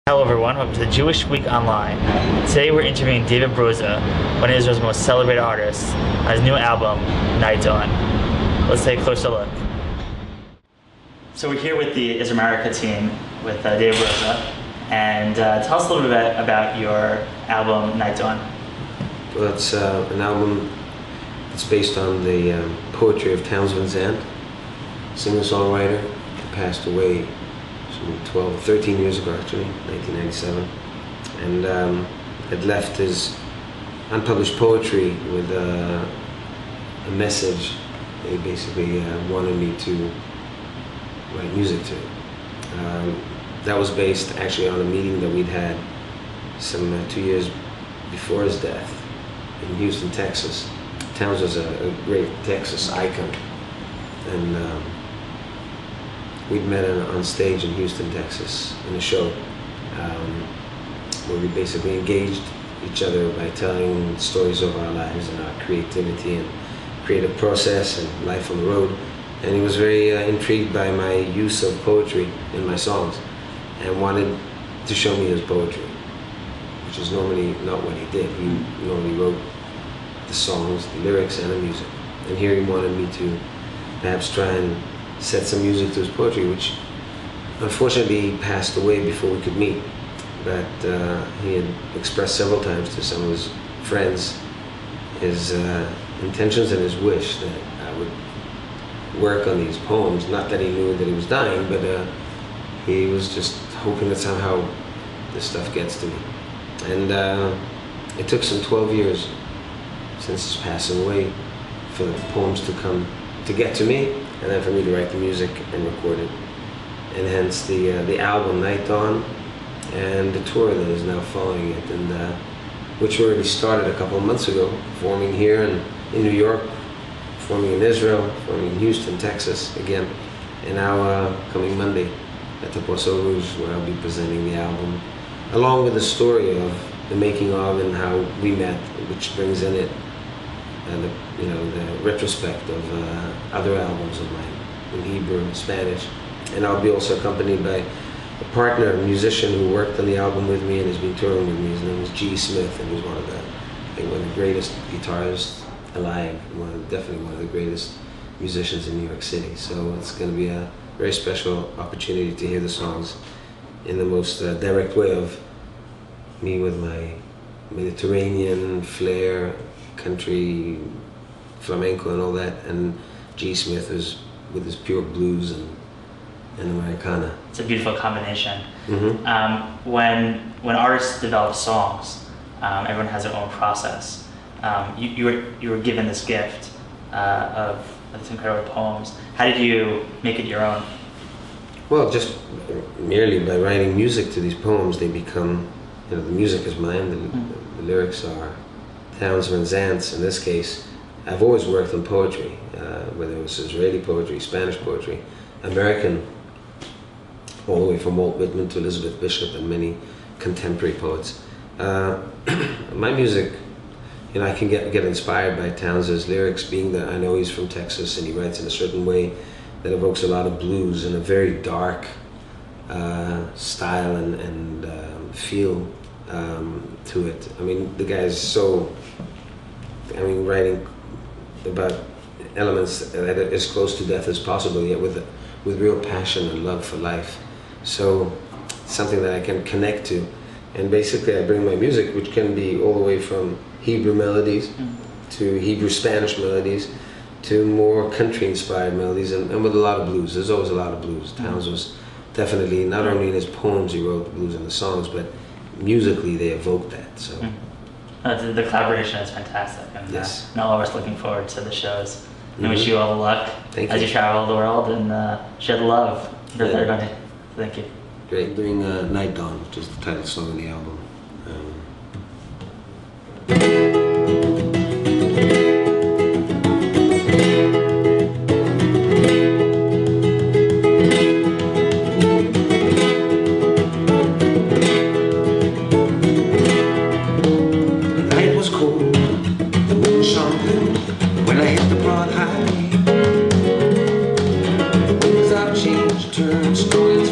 Hello everyone, welcome to the Jewish Week Online. Today we're interviewing David Broza, one of Israel's most celebrated artists, on his new album, Night Dawn. Let's take a closer look. So we're here with the Israel America team, with David Broza, and tell us a little bit about your album, Night Dawn. Well, it's an album that's based on the poetry of Townes Van Zandt, singer-songwriter, who passed away 13 years ago actually, 1997, and had left his unpublished poetry with a message that he basically wanted me to write music to. That was based actually on a meeting that we'd had some 2 years before his death in Houston, Texas. Townes was a great Texas icon, and we'd met on stage in Houston, Texas, in a show where we basically engaged each other by telling stories of our lives and our creativity and creative process and life on the road. And he was very intrigued by my use of poetry in my songs and wanted to show me his poetry, which is normally not what he did. He normally wrote the songs, the lyrics, and the music. And here he wanted me to perhaps try and set some music to his poetry, which unfortunately he passed away before we could meet. But he had expressed several times to some of his friends his intentions and his wish that I would work on these poems. Not that he knew that he was dying, but he was just hoping that somehow this stuff gets to me. And it took some 12 years since his passing away for the poems to get to me, and then for me to write the music and record it. And hence the album Night Dawn and the tour that is now following it, and which already started a couple of months ago, forming here in New York, forming in Israel, forming in Houston, Texas again, and now coming Monday at the Porceau Rouge, where I'll be presenting the album, along with the story of the making of and how we met, which brings in it the retrospect of other albums of mine in Hebrew and Spanish. And I'll be also accompanied by a partner, a musician who worked on the album with me and has been touring with me. His name is G. Smith, and he's one of the greatest guitarists alive, definitely one of the greatest musicians in New York City. So it's going to be a very special opportunity to hear the songs in the most direct way of me with my Mediterranean flair, country, flamenco and all that, and G. Smith is with his pure blues and Americana. It's a beautiful combination. Mm-hmm. When artists develop songs, everyone has their own process. You were given this gift of these incredible poems. How did you make it your own? Well, just merely by writing music to these poems, they become, the music is mine, the lyrics are Townes Van Zandt's in this case. I've always worked on poetry, whether it was Israeli poetry, Spanish poetry, American, all the way from Walt Whitman to Elizabeth Bishop and many contemporary poets. My music, I can get inspired by Townes' lyrics, being that I know he's from Texas and he writes in a certain way that evokes a lot of blues and a very dark style and feel to it. I mean, the guy is so, writing about elements that are as close to death as possible, yet with real passion and love for life. So something that I can connect to. And basically I bring my music, which can be all the way from Hebrew melodies to Hebrew Spanish melodies to more country-inspired melodies, and with a lot of blues. There's always a lot of blues. Townes was definitely, not only in his poems he wrote the blues in the songs, but musically they evoke that. So the collaboration is fantastic, and yes. I'm always looking forward to the shows. I wish you all the luck as you travel the world and share the love with everybody. Thank you. Great. I'm doing Night Dawn, which is the title song of the album. The night was cold, the moon shone blue when I hit the broad highway. The winds I've changed turned stories.